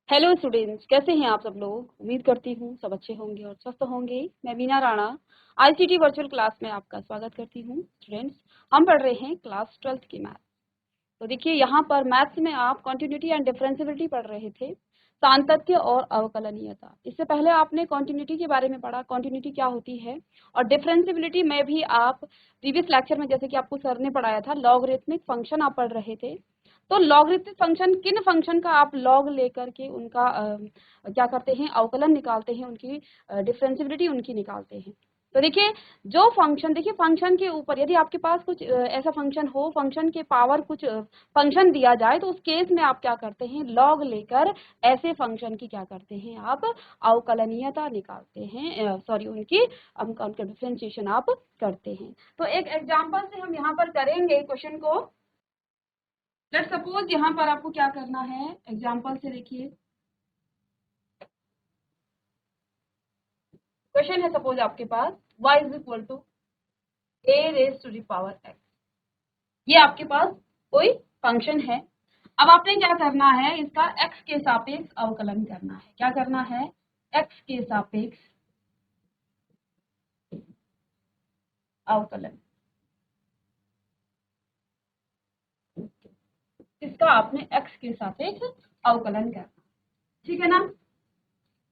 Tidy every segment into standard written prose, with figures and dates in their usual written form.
Hello students, कैसे हैं आप सब लोग। उम्मीद करती हूँ सब अच्छे होंगे और स्वस्थ होंगे। मैं Meena Rana ICT virtual class में आपका स्वागत करती हूँ। स्टूडेंट्स, हम पढ़ रहे हैं क्लास 12th की मैथ। तो देखिए, यहाँ पर मैथ्स में आप कॉन्टिन्यूटी एंड डिफरेंशियबिलिटी पढ़ रहे थे, सातत्य और अवकलनीयता। इससे पहले आपने कॉन्टिन्यूटी के बारे में पढ़ा, कॉन्टिन्यूटी क्या होती है, और डिफरेंशियबिलिटी में भी आप प्रीवियस लेक्चर में जैसे कि आपको सर ने पढ़ाया था, लॉगरिथमिक फंक्शन आप पढ़ रहे थे। तो लॉगरिथमिक फंक्शन, किन फंक्शन का आप लॉग लेकर के उनका क्या करते हैं, अवकलन निकालते हैं, उनकी डिफरेंशियबिलिटी उनकी निकालते हैं। तो देखिए, जो फंक्शन, देखिए फंक्शन के ऊपर यदि आपके पास कुछ ऐसा फंक्शन हो, फंक्शन के पावर कुछ फंक्शन दिया जाए, तो उस केस में आप क्या करते हैं, लॉग लेकर ऐसे फंक्शन की क्या करते हैं, आप अवकलनीयता निकालते हैं, सॉरी उनकी उनका डिफरेंशिएशन आप करते हैं। तो एक एग्जांपल से हम यहाँ पर करेंगे क्वेश्चन को। लेट सपोज यहाँ पर आपको क्या करना है, एग्जांपल से देखिए क्वेश्चन है, सपोज आपके पास y is equal to a raise to the power x। ये आपके पास कोई फंक्शन है। अब आपने क्या करना है, इसका x के सापेक्ष अवकलन करना है। क्या करना है, x के सापेक्ष अवकलन। इसका आपने x के सापेक्ष अवकलन करना, ठीक है ना।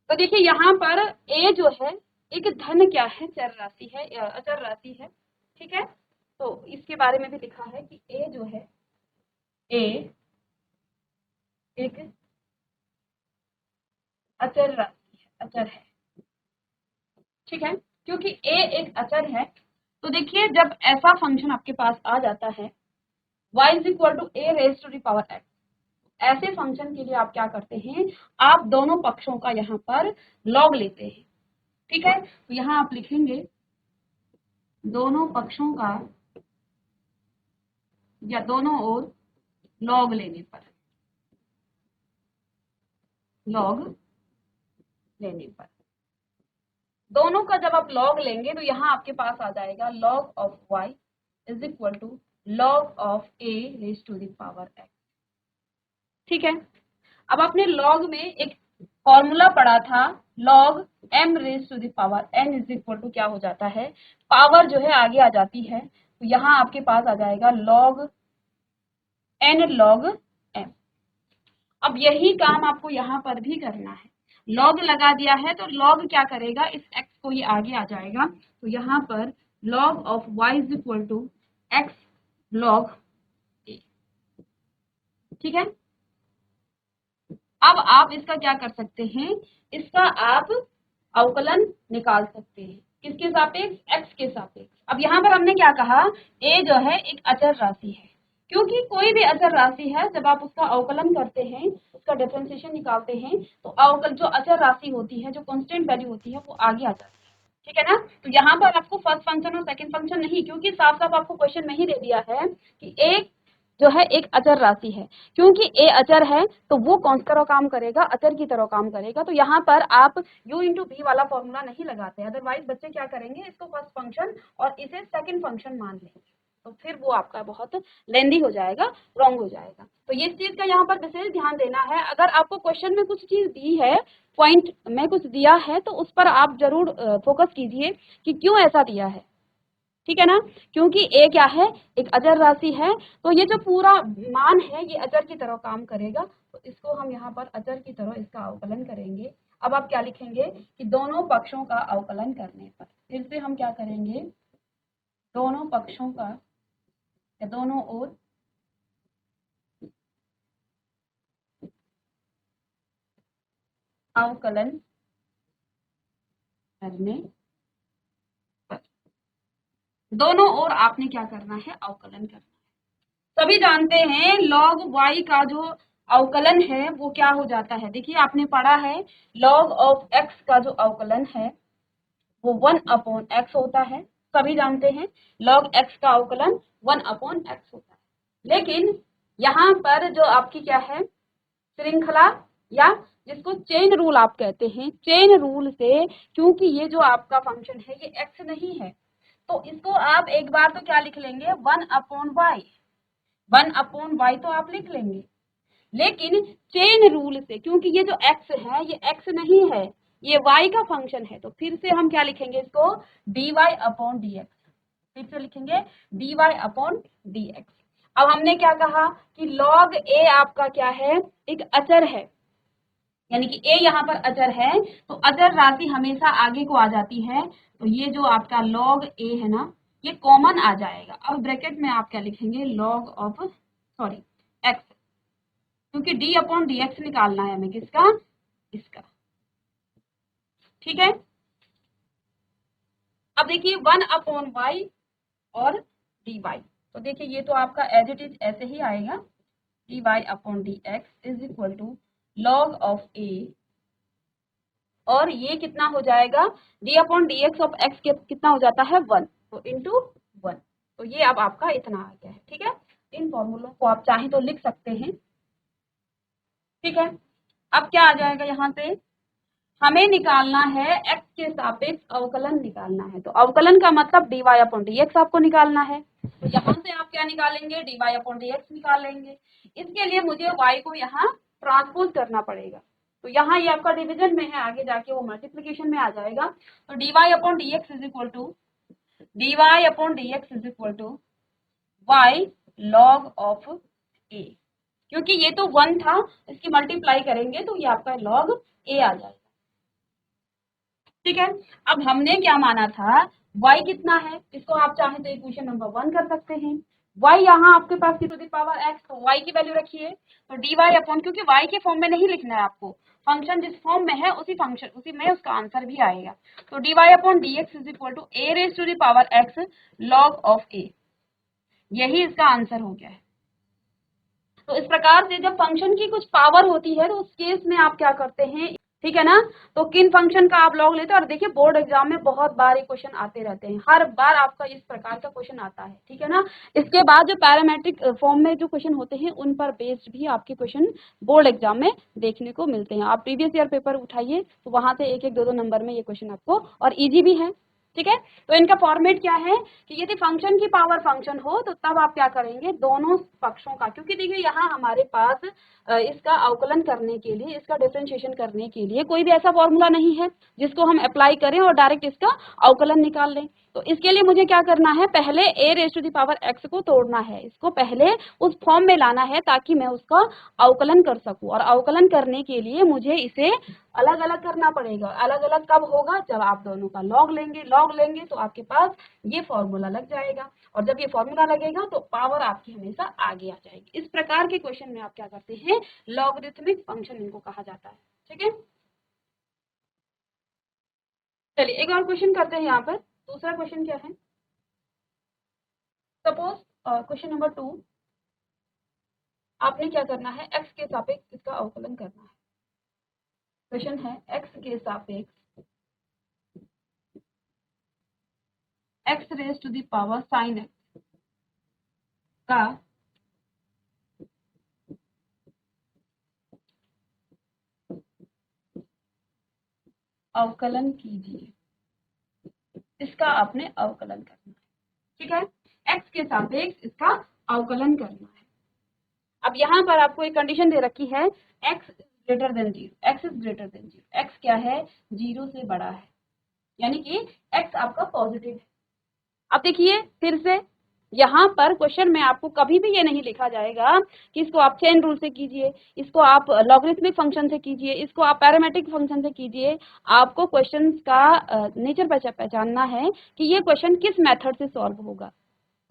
तो देखिए यहाँ पर a जो है एक धन क्या है, चर राशि है, अचर राशि है, ठीक है। तो इसके बारे में भी लिखा है कि a जो है, a एक अचर राशि है, अचर है, ठीक है। क्योंकि a एक अचर है, तो देखिए जब ऐसा फंक्शन आपके पास आ जाता है y is equal to a raise to the power x, ऐसे फंक्शन के लिए आप क्या करते हैं, आप दोनों पक्षों का यहाँ पर लॉग लेते हैं, ठीक है। तो यहाँ आप लिखेंगे दोनों पक्षों का या दोनों ओर लॉग लेने पर, लॉग लेने पर दोनों का जब आप लॉग लेंगे तो यहाँ आपके पास आ जाएगा log of y is equal to log of a raise to the power x, ठीक है। अब आपने लॉग में एक फॉर्मूला पढ़ा था, log m raise to the power n is equal to क्या हो जाता है, पावर जो है आगे आ जाती है, तो यहाँ आपके पास आ जाएगा लॉग n लॉग m। अब यही काम आपको यहाँ पर भी करना है, लॉग लगा दिया है तो लॉग क्या करेगा, इस x को ये आगे आ जाएगा, तो यहाँ पर log of y is equal to x log a, ठीक है। अब आप इसका क्या कर सकते हैं, इसका आप अवकलन निकाल सकते हैं, किसके सापेक्ष, x के सापेक्ष। अब यहाँ पर हमने क्या कहा, a जो है एक अचर राशि है, क्योंकि कोई भी अचर राशि है जब आप उसका अवकलन करते हैं, उसका डिफरेंशिएशन निकालते हैं, तो अवकल जो अचर राशि होती है, जो कांस्टेंट वैल्यू होती है, वो आगे आ जाती है, ठीक है ना। तो यहाँ पर आपको फर्स्ट फंक्शन और सेकंड फंक्शन नहीं, क्योंकि साफ साफ आपको क्वेश्चन में ही दे दिया है कि एक जो है एक अचर राशि है, क्योंकि a अचर है तो वो कौन सी तरह काम करेगा, अचर की तरह काम करेगा। तो यहाँ पर आप u इंटू v वाला फॉर्मूला नहीं लगाते, अदरवाइज बच्चे क्या करेंगे, इसको फर्स्ट फंक्शन और इसे सेकंड फंक्शन मान लेंगे, तो फिर वो आपका बहुत लेंदी हो जाएगा, रॉन्ग हो जाएगा। तो ये चीज का यहाँ पर विशेष ध्यान देना है। अगर आपको क्वेश्चन में कुछ चीज दी है, पॉइंट में कुछ दिया है, तो उस पर आप जरूर फोकस कीजिए कि क्यों ऐसा दिया है, ठीक है ना। क्योंकि a क्या है, एक अचर राशि है, तो ये जो पूरा मान है ये अचर की तरह काम करेगा, तो इसको हम यहाँ पर अचर की तरह इसका अवकलन करेंगे। अब आप क्या लिखेंगे कि दोनों पक्षों का अवकलन करने पर, फिर से हम क्या करेंगे, दोनों पक्षों का या दोनों ओर अवकलन करने पर, दोनों ओर आपने क्या करना है, अवकलन करना है। सभी जानते हैं log y का जो अवकलन है वो क्या हो जाता है, देखिए आपने पढ़ा है log ऑफ x का जो अवकलन है वो 1/x होता है, सभी जानते हैं log x का अवकलन 1/x होता है। लेकिन यहाँ पर जो आपकी क्या है, श्रृंखला या जिसको चेन रूल आप कहते हैं, चेन रूल से, क्योंकि ये जो आपका फंक्शन है ये x नहीं है, तो इसको आप एक बार तो क्या लिख लेंगे, 1/y, 1/y तो आप लिख लेंगे। लेकिन चेन रूल से, क्योंकि ये जो x है ये x नहीं है, ये y का फंक्शन है, तो फिर से हम क्या लिखेंगे इसको, dy अपॉन dx, फिर से लिखेंगे dy अपॉन dx। अब हमने क्या कहा कि log a आपका क्या है, एक अचर है, यानी कि a यहाँ पर अचर है, तो अचर राशि हमेशा आगे को आ जाती है, तो ये जो आपका log a है ना, ये कॉमन आ जाएगा। अब ब्रैकेट में आप क्या लिखेंगे, log ऑफ सॉरी x, क्योंकि d अपॉन डी एक्स निकालना है हमें, किसका, इसका, ठीक है। अब देखिए 1 अपॉन y और dy, तो देखिए ये तो आपका एज इट इज ऐसे ही आएगा, dy upon D X is equal to log of a, और ये कितना हो जाएगा, d upon D X of x कितना हो जाता है 1, तो इंटू 1, तो ये अब आपका इतना आ गया है, ठीक है। इन फॉर्मूलों को आप चाहें तो लिख सकते हैं, ठीक है। अब क्या आ जाएगा, यहाँ से हमें निकालना है x के सापेक्ष अवकलन निकालना है, तो अवकलन का मतलब dy अपॉन dx आपको निकालना है, तो यहाँ से आप क्या निकालेंगे, dy अपॉन dx निकालेंगे। इसके लिए मुझे y को यहाँ ट्रांसपोज करना पड़ेगा, तो यहाँ ये आपका डिवीजन में है, आगे जाके वो मल्टीप्लीकेशन में आ जाएगा, तो dy upon dx is equal to dy upon dx is equal to y log of a, क्योंकि ये तो 1 था, इसकी मल्टीप्लाई करेंगे तो ये आपका log a आ जाएगा, ठीक है। अब हमने क्या माना था, y कितना है, इसको आप चाहें तो इक्वेशन नंबर 1 कर सकते हैं, y यहाँ आपके पास टू द पावर x, तो y की वैल्यू रखिए, तो dy अपॉन, क्योंकि y के फॉर्म में नहीं लिखना है आपको, फंक्शन जिस फॉर्म में है उसी फंक्शन उसी में उसका आंसर भी आएगा, तो dy upon dx is equal to a raise to the power x log of a, यही इसका आंसर हो गया है। तो इस प्रकार से जब फंक्शन की कुछ पावर होती है तो उस केस में आप क्या करते हैं, ठीक है ना, तो किन फंक्शन का आप लॉग लेते हैं, और देखिए बोर्ड एग्जाम में बहुत बार ये क्वेश्चन आते रहते हैं, हर बार आपका इस प्रकार का क्वेश्चन आता है, ठीक है ना। इसके बाद जो पैरामेट्रिक फॉर्म में जो क्वेश्चन होते हैं उन पर बेस्ड भी आपके क्वेश्चन बोर्ड एग्जाम में देखने को मिलते हैं, आप प्रीवियस ईयर पेपर उठाइए तो वहां से एक एक दो नंबर में ये क्वेश्चन आपको, और ईजी भी है, ठीक है। तो इनका फॉर्मेट क्या है कि यदि फंक्शन की पावर फंक्शन हो तो तब आप क्या करेंगे, दोनों पक्षों का, क्योंकि देखिए यहाँ हमारे पास इसका अवकलन करने के लिए, इसका डिफरेंशिएशन करने के लिए कोई भी ऐसा फॉर्मूला नहीं है जिसको हम अप्लाई करें और डायरेक्ट इसका अवकलन निकाल लें, तो इसके लिए मुझे क्या करना है, पहले a raise to the power x को तोड़ना है, इसको पहले उस फॉर्म में लाना है ताकि मैं उसका अवकलन कर सकूं, और अवकलन करने के लिए मुझे इसे अलग अलग करना पड़ेगा। अलग अलग कब होगा, जब आप दोनों का लॉग लेंगे तो आपके पास ये फॉर्मूला लग जाएगा, और जब ये फॉर्मूला लगेगा तो पावर आपकी हमेशा आगे आ जाएगी। इस प्रकार के क्वेश्चन में आप क्या करते हैं, लॉगरिथमिक फंक्शन इनको कहा जाता है, ठीक है। चलिए एक और क्वेश्चन करते हैं, यहाँ पर दूसरा क्वेश्चन क्या है, सपोज क्वेश्चन नंबर 2, आपने क्या करना है, x के सापेक्ष इसका अवकलन करना है। क्वेश्चन है x के सापेक्ष x raise to the power sine x का अवकलन कीजिए, इसका आपने अवकलन करना है, ठीक है, x के सापेक्ष इसका अवकलन करना है। अब यहाँ पर आपको एक कंडीशन दे रखी है, x greater than 0, x is greater than 0, x क्या है, 0 से बड़ा है, यानी कि x आपका पॉजिटिव है। अब देखिए फिर से यहाँ पर क्वेश्चन में आपको कभी भी ये नहीं लिखा जाएगा कि इसको आप चेन रूल से कीजिए, इसको आप लॉगरिथमिक फंक्शन से कीजिए, इसको आप पैरामेट्रिक फंक्शन से कीजिए। आपको क्वेश्चन का नेचर पहचानना है कि ये क्वेश्चन किस मेथड से सॉल्व होगा,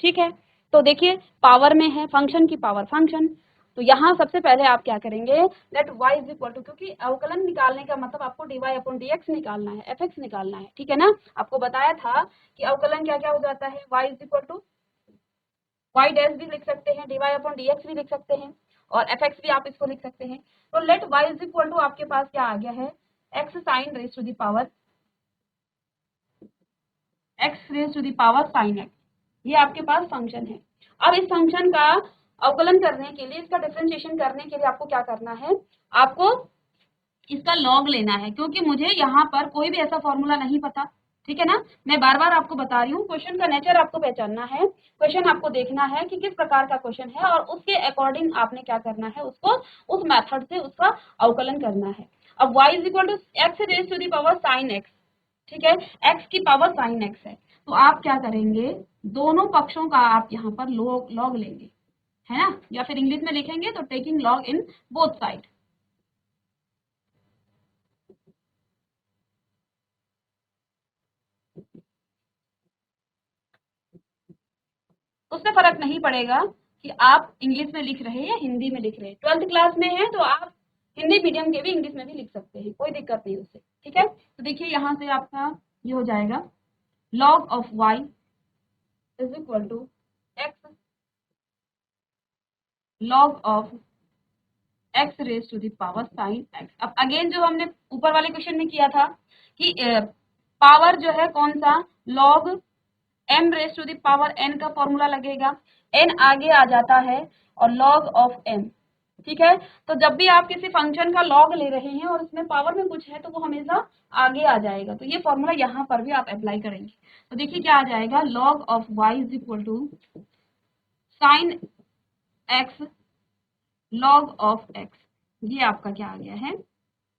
ठीक है। तो देखिए पावर में है, फंक्शन की पावर फंक्शन, तो यहाँ सबसे पहले आप क्या करेंगे, let y is equal to, क्योंकि अवकलन निकालने का मतलब आपको dy अपॉन dx निकालना है, fx निकालना है, ठीक है ना। आपको बताया था कि अवकलन क्या क्या हो जाता है, y is equal to y dash भी लिख सकते हैं, dy अपॉन dx भी लिख सकते हैं, और fx भी आप इसको लिख सकते हैं। तो let y is equal to आपके पास क्या आ गया है, x sine raise to the power x raise to the power sine x, ये आपके पास फंक्शन है। अब इस फंक्शन का अवकलन करने के लिए, इसका डिफरेंशिएशन करने के लिए आपको क्या करना है, आपको इसका लॉग लेना है, क्योंकि मुझे यहाँ पर कोई भी ऐसा फॉर्मूला नहीं पता, ठीक है ना। मैं बार बार आपको बता रही हूँ, क्वेश्चन का नेचर आपको पहचानना है, क्वेश्चन आपको देखना है कि किस प्रकार का क्वेश्चन है और उसके अकॉर्डिंग आपने क्या करना है, उसको उस मेथड से उसका अवकलन करना है। अब y is equal to X raise to the power sine X, ठीक है, x की पावर साइन x है, तो आप क्या करेंगे, दोनों पक्षों का आप यहाँ पर लॉग लेंगे, है ना, या फिर इंग्लिश में लिखेंगे तो taking log in both side. उससे फर्क नहीं पड़ेगा कि आप इंग्लिश में लिख रहे हैं या हिंदी में लिख रहे हैं। 12th क्लास में है तो आप हिंदी मीडियम के भी इंग्लिश में भी लिख सकते हैं, कोई दिक्कत नहीं उससे, ठीक है। तो देखिए यहाँ से आपका ये हो जाएगा log of y is equal to X log of X raise to the power sine X. अब अगेन जो हमने ऊपर वाले क्वेश्चन में किया था कि पावर जो है कौन सा, log m raise to the power n का फॉर्मूला लगेगा, n आगे आ जाता है और log ऑफ m, ठीक है। तो जब भी आप किसी फंक्शन का लॉग ले रहे हैं और उसमें पावर में कुछ है तो वो हमेशा आगे आ जाएगा, तो ये फॉर्मूला यहाँ पर भी आप अप्लाई करेंगे। तो देखिए क्या आ जाएगा, log of y is equal to sine x log of x, ये आपका क्या आ गया है।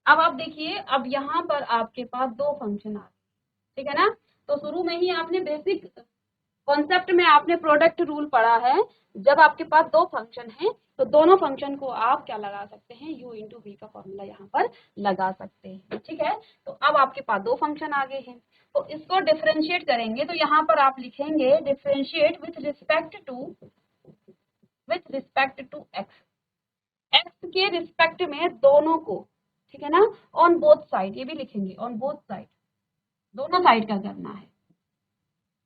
अब आप देखिए, अब यहाँ पर आपके पास दो फंक्शन आ गए, ठीक है ना। तो शुरू में ही आपने बेसिक कॉन्सेप्ट में आपने प्रोडक्ट रूल पढ़ा है, जब आपके पास दो फंक्शन हैं तो दोनों फंक्शन को आप क्या लगा सकते हैं, u इंटू वी का फॉर्मूला यहाँ पर लगा सकते हैं, ठीक है। तो अब आपके पास दो फंक्शन आ गए हैं, तो इसको डिफरेंशिएट करेंगे तो यहाँ पर आप लिखेंगे differentiate with respect to X, X के रिस्पेक्ट में दोनों को, ठीक है ना, ऑन बोथ साइड, ये भी लिखेंगे ऑन बोथ साइड, दोनों साइड का करना है।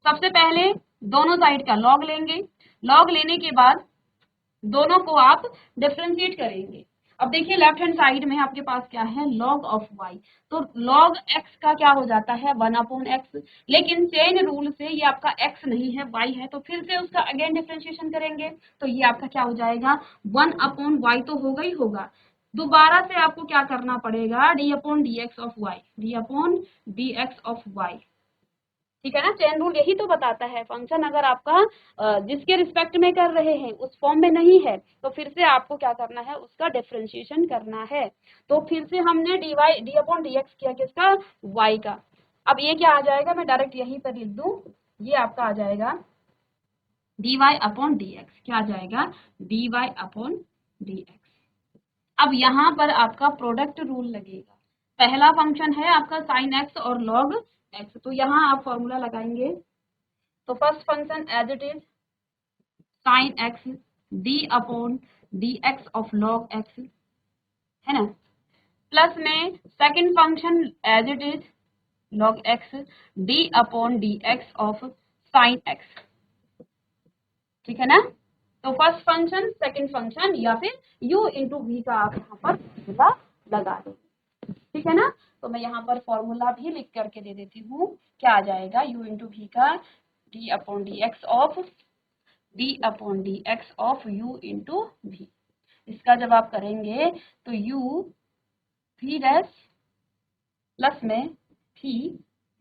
सबसे पहले दोनों साइड का लॉग लेंगे, लॉग लेने के बाद दोनों को आप डिफरेंशिएट करेंगे। अब देखिए लेफ्ट हैंड साइड में आपके पास क्या है, log ऑफ y, तो log x का क्या हो जाता है 1/x, लेकिन चेन रूल से ये आपका x नहीं है y है, तो फिर से उसका अगेन डिफरेंशिएशन करेंगे तो ये आपका क्या हो जाएगा 1/y, तो होगा ही होगा। दोबारा से आपको क्या करना पड़ेगा, d/dx of y, d/dx of y, ठीक है ना। चेन रूल यही तो बताता है, फंक्शन अगर आपका जिसके रिस्पेक्ट में कर रहे हैं उस फॉर्म में नहीं है तो फिर से आपको क्या करना है, उसका डिफरेंशिएशन करना है। तो फिर से हमने d/dx किया किसका, y का। अब ये क्या आ जाएगा, मैं डायरेक्ट यहीं पर लिख दूं, ये आपका आ जाएगा dy/dx, क्या आ जाएगा dy/dx। अब यहाँ पर आपका प्रोडक्ट रूल लगेगा, पहला फंक्शन है आपका साइन एक्स और लॉग एक्स, तो यहाँ आप फॉर्मूला लगाएंगे। तो first function as it is sine X d/dx of log X, है ना, प्लस में second function as it is log X d/dx of sine X, ठीक है ना। तो फर्स्ट फंक्शन सेकंड फंक्शन या फिर u इंटू वी का आप यहाँ पर फॉर्मूला लगा देंगे, ठीक है ना। तो मैं यहाँ पर फॉर्मूला भी लिख करके दे देती हूँ, क्या आ जाएगा u इंटू वी का d/dx of u into we. इसका जब आप करेंगे तो u v डैश प्लस में v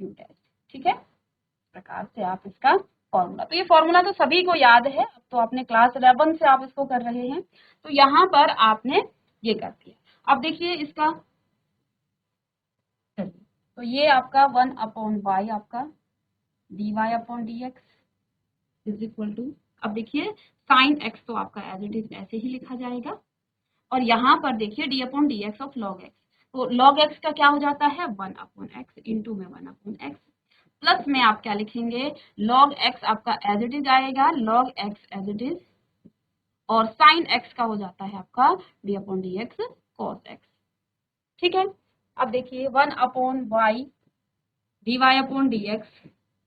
u डैश, ठीक है, इस प्रकार से आप इसका फॉर्मूला, तो ये फॉर्मूला तो सभी को याद है, अब तो आपने क्लास 11 से आप इसको कर रहे हैं, तो यहाँ पर आपने ये कर दिया। अब देखिए इसका, तो ये आपका 1/y आपका dy/dx इज इक्वल टू, अब देखिए साइन x तो आपका एज इट इज ऐसे ही लिखा जाएगा, और यहाँ पर देखिए d/dx ऑफ log x, तो log x का क्या हो जाता है 1/x इंटू में 1/x, प्लस में आप क्या लिखेंगे log x आपका एज इट इज आएगा log x as it is, और साइन x का हो जाता है आपका d/dx cos x, ठीक है। अब देखिए 1/y dy/dx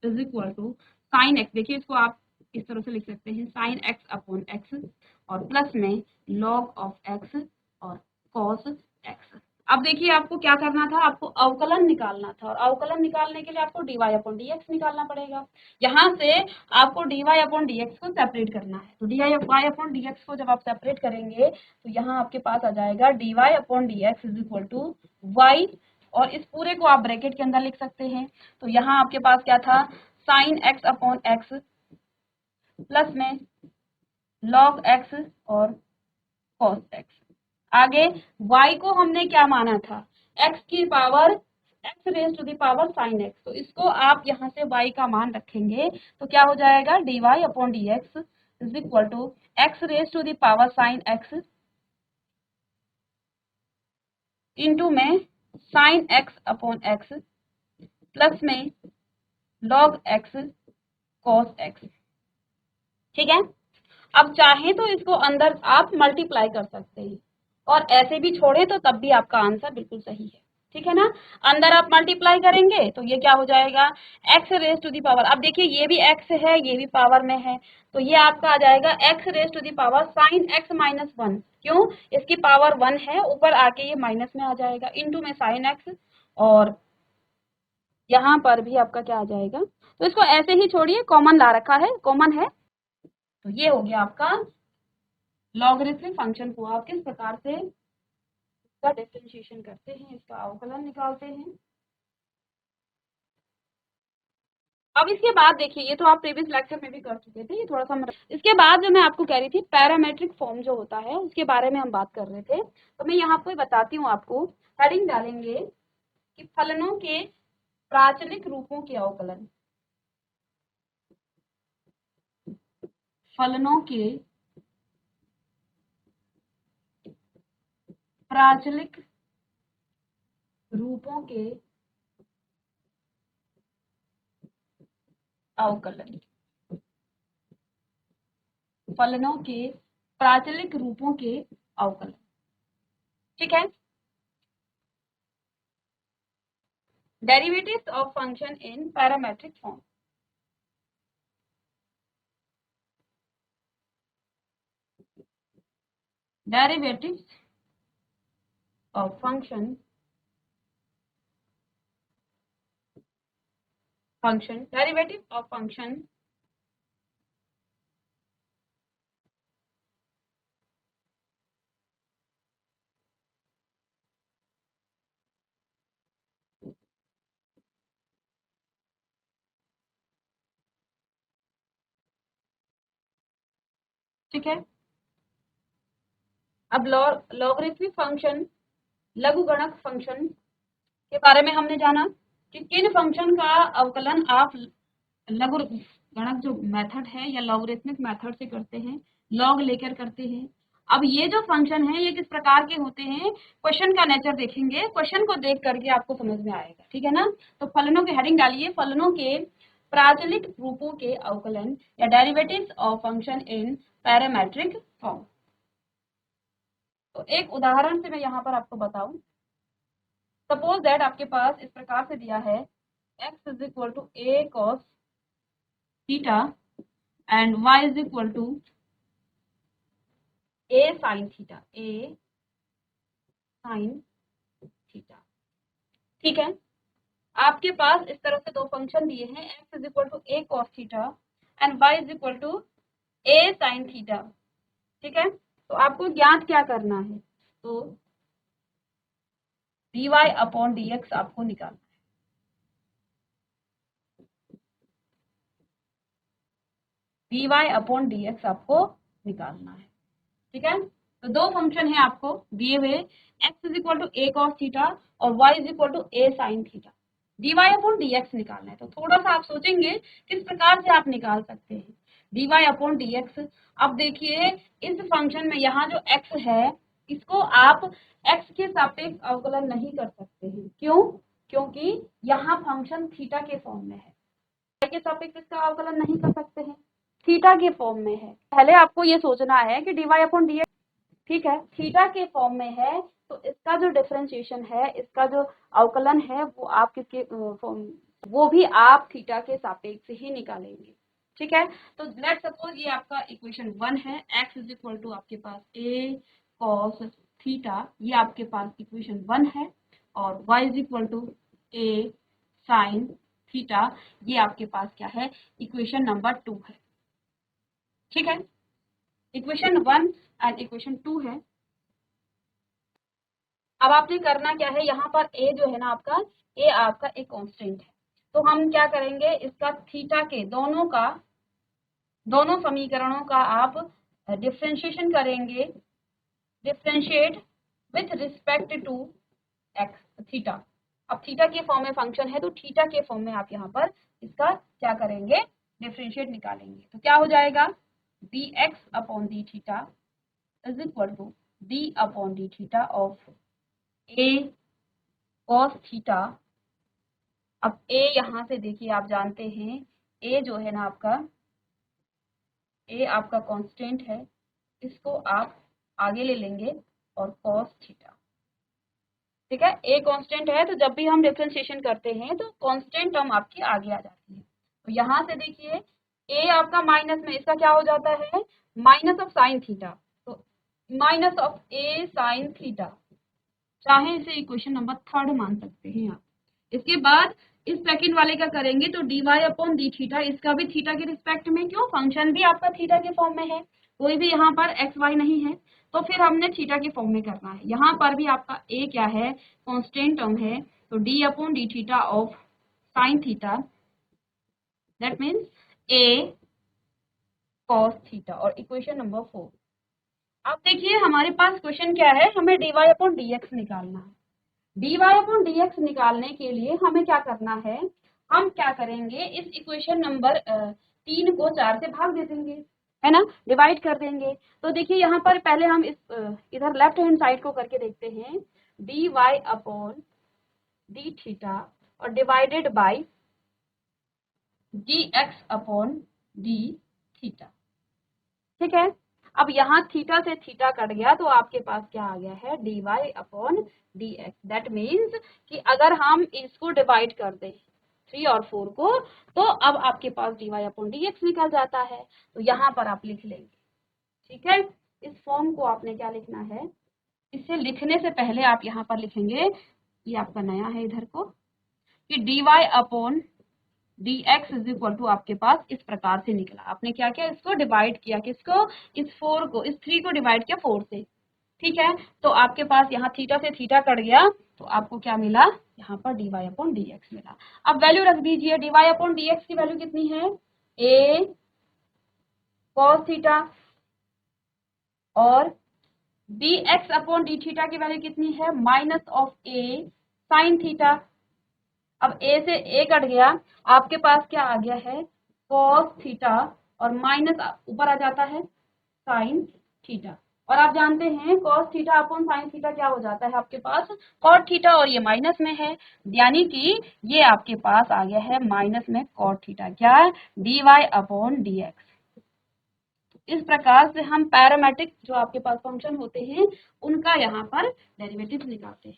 is equal to sine x, देखिए इसको आप इस तरह से लिख सकते हैं साइन x/x, और प्लस में log ऑफ x और cos x। अब देखिए आपको क्या करना था, आपको अवकलन निकालना था, और अवकलन निकालने के लिए आपको dy/dx निकालना पड़ेगा। यहाँ से आपको dy/dx को सेपरेट करना है, तो dy/dx को जब आप सेपरेट करेंगे तो यहाँ आपके पास आ जाएगा dy/dx is equal to y और इस पूरे को आप ब्रैकेट के अंदर लिख सकते हैं। तो यहाँ आपके पास क्या था, sine X upon X plus में लॉग एक्स और कॉस एक्स। आगे y को हमने क्या माना था, x की power x raise to the power sine X. तो इसको आप यहाँ से y का मान रखेंगे तो क्या हो जाएगा, dy upon D X is equal to X raise to the power sine X into में sine X upon X plus में लॉग एक्स कॉस एक्स। ठीक है, अब चाहे तो इसको अंदर आप मल्टीप्लाई कर सकते हैं और ऐसे भी छोड़े तो तब भी आपका आंसर बिल्कुल सही है। ठीक है ना, अंदर आप मल्टीप्लाई करेंगे तो ये क्या हो जाएगा, X raise to the power, अब देखिए ये भी एक्स है ये भी पावर में है, तो ये आपका आ जाएगा X raise to the power sine X minus one. क्यों, इसकी पावर वन है, ऊपर आके ये माइनस में आ जाएगा, इंटू में साइन एक्स और यहाँ पर भी आपका क्या आ जाएगा। तो इसको ऐसे ही छोड़िए, कॉमन ला रखा है, कॉमन है। तो ये हो गया आपका लॉगरिथमिक फंक्शन को आप किस प्रकार से इसका डिफरेंशिएशन करते हैं, इसका अवकलन निकालते हैं। अब इसके बाद देखिए, ये तो आप प्रीवियस लेक्चर में भी कर चुके थे, ये थोड़ा सा इसके बाद जो मैं आपको कह रही थी पैरामेट्रिक फॉर्म जो होता है उसके बारे में हम बात कर रहे थे। तो मैं यहाँ पे बताती हूँ आपको, हेडिंग डालेंगे कि फलनों के प्राचलिक रूपों के अवकलन, फलनों के प्राचलिक रूपों के अवकलन, फलनों के प्राचलिक रूपों के अवकलन। ठीक है, derivatives of function in parametric form. Derivatives of function derivative of function ठीक है, अब लॉगरिथमिक फंक्शन, लघुगणक फंक्शन के बारे में हमने जाना कि किन फंक्शन का अवकलन आप लघुगणक जो मेथड है या लॉगरिथमिक मेथड से करते हैं, लॉग लेकर करते हैं। अब ये जो फंक्शन है ये किस प्रकार के होते हैं, क्वेश्चन का नेचर देखेंगे, क्वेश्चन को देख करके आपको समझ में आएगा। ठीक है ना, तो फलनों के हेडिंग डालिए, फलनों के प्राचलिक रूपों के अवकलन या derivatives of function in parametric form. तो एक उदाहरण से मैं यहाँ पर आपको बताऊं, सपोज दैट आपके पास इस प्रकार से दिया है x is equal to A cos theta and y is equal to A sine theta, A sine theta. ठीक है, आपके पास इस तरह से दो फंक्शन दिए हैं, x is equal to A cos theta and y is equal to A sine theta. ठीक है, तो आपको ज्ञात क्या करना है, तो dy अपॉन dx आपको निकालना है। dy अपॉन dx आपको निकालना है। ठीक है, तो दो फंक्शन है आपको दिए हुए, x is equal to A cos theta और y is equal to A sine theta, dy upon dx निकालना है। तो थोड़ा सा आप सोचेंगे किस प्रकार से आप निकाल सकते हैं dy अपॉन dx। अब देखिए इस फंक्शन में यहाँ जो x है इसको आप x के सापेक्ष अवकलन नहीं कर सकते हैं। क्यों, क्योंकि यहाँ फंक्शन थीटा के फॉर्म में है, y के सापेक्ष इसका अवकलन नहीं कर सकते हैं, थीटा के फॉर्म में है। पहले आपको ये सोचना है कि dy अपॉन dx, ठीक है, थीटा के फॉर्म में है, तो इसका जो डिफरेंशिएशन है, इसका जो अवकलन है वो आप किसके फॉर्म, वो भी आप थीटा के सापेक्ष ही निकालेंगे। ठीक है, तो लेट सपोज ये आपका इक्वेशन 1 है, x इज इक्वल टू आपके पास a cos थीटा, ये आपके पास इक्वेशन 1 है, और y is equal to a sin theta, ये आपके पास क्या है, इक्वेशन नंबर 2 है। ठीक है, इक्वेशन 1 एंड इक्वेशन 2 है। अब आपने करना क्या है, यहाँ पर ए जो है ना आपका, ए आपका एक कांस्टेंट है, तो हम क्या करेंगे, इसका थीटा के दोनों समीकरणों का आप डिफरेंशिएशन करेंगे, differentiate with respect to X theta. अब थीटा के फॉर्म में फंक्शन है तो थीटा के फॉर्म में आप यहाँ पर इसका क्या करेंगे, डिफरेंशिएट निकालेंगे। तो क्या हो जाएगा, D X upon D theta is equal to D upon D theta of A cos theta. अब ए यहाँ से देखिए, आप जानते हैं ए जो है ना आपका, ए आपका कांस्टेंट है, इसको आप आगे ले लेंगे और कॉस थीटा, ठीक है। ए कांस्टेंट है तो जब भी हम डिफरेंशिएशन करते हैं तो कांस्टेंट टर्म आपकी आगे आ जाती है। तो यहाँ से देखिए ए आपका माइनस में, इसका क्या हो जाता है, माइनस ऑफ साइन थीटा, तो minus of A sine theta, चाहे इसे इक्वेशन नंबर 3 मान सकते हैं आप। इसके बाद इस सेकंड वाले का करेंगे तो D Y upon D theta, इसका भी थीटा के रिस्पेक्ट में, क्यों, फंक्शन भी आपका थीटा के फॉर्म में है, कोई भी यहाँ पर एक्स वाई नहीं है, तो फिर हमने थीटा के फॉर्म में करना है। यहाँ पर भी आपका ए क्या है, कांस्टेंट टर्म है, तो D upon D theta of sine theta, that means A cos theta, और इक्वेशन नंबर 4। अब देखिए हमारे पास क्वेश्चन क्या है, हमें D Y upon D X निकालना है। D Y upon D X निकालने के लिए हमें क्या करना है, हम क्या करेंगे, इस इक्वेशन नंबर 3 को 4 से भाग दे देंगे, है ना, डिवाइड कर देंगे। तो देखिए यहाँ पर पहले हम इस इधर लेफ्ट हैंड साइड को करके देखते हैं, D Y upon D theta और divided by D X upon D theta, ठीक है। अब यहाँ थीटा से थीटा कट गया तो आपके पास क्या आ गया है, D Y upon D X. That means कि अगर हम इसको डिवाइड कर दें 3 और 4 को, तो अब आपके पास D Y upon D X निकल जाता है। तो यहाँ पर आप लिख लेंगे, ठीक है। इस फॉर्म को आपने क्या लिखना है, इसे लिखने से पहले आप यहाँ पर लिखेंगे, ये आपका नया है इधर को, कि D Y upon D X is equal to आपके पास इस प्रकार से निकला। आपने क्या किया, इसको डिवाइड किया, किसको, इस 4 को, इस 3 को डिवाइड किया 4 से, ठीक है। तो आपके पास यहाँ थीटा से थीटा कट गया तो आपको क्या मिला, यहाँ पर D Y upon D X मिला। अब वैल्यू रख दीजिए, D Y upon D X की वैल्यू कितनी है, ए कॉस थीटा, और D X upon D theta की वैल्यू कितनी है, minus of A sine theta. अब ए से ए कट गया, आपके पास क्या आ गया है, cos थीटा, और माइनस ऊपर आ जाता है साइन थीटा, और आप जानते हैं cos theta upon sine theta क्या हो जाता है आपके पास, cot थीटा, और ये माइनस में है, यानी कि ये आपके पास आ गया है माइनस में cot थीटा, क्या, D Y upon D X. इस प्रकार से हम पैरामेट्रिक जो आपके पास फंक्शन होते हैं उनका यहाँ पर डेरिवेटिव निकालते हैं,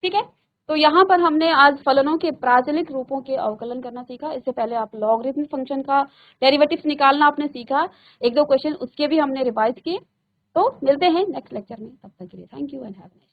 ठीक है। तो यहाँ पर हमने आज फलनों के प्राचलिक रूपों के अवकलन करना सीखा। इससे पहले आप लॉगरिथमिक फंक्शन का डेरिवेटिव्स निकालना आपने सीखा, 1-2 क्वेश्चन उसके भी हमने रिवाइज किए। तो मिलते हैं नेक्स्ट लेक्चर में, तब तक के लिए thank you and have a nice day.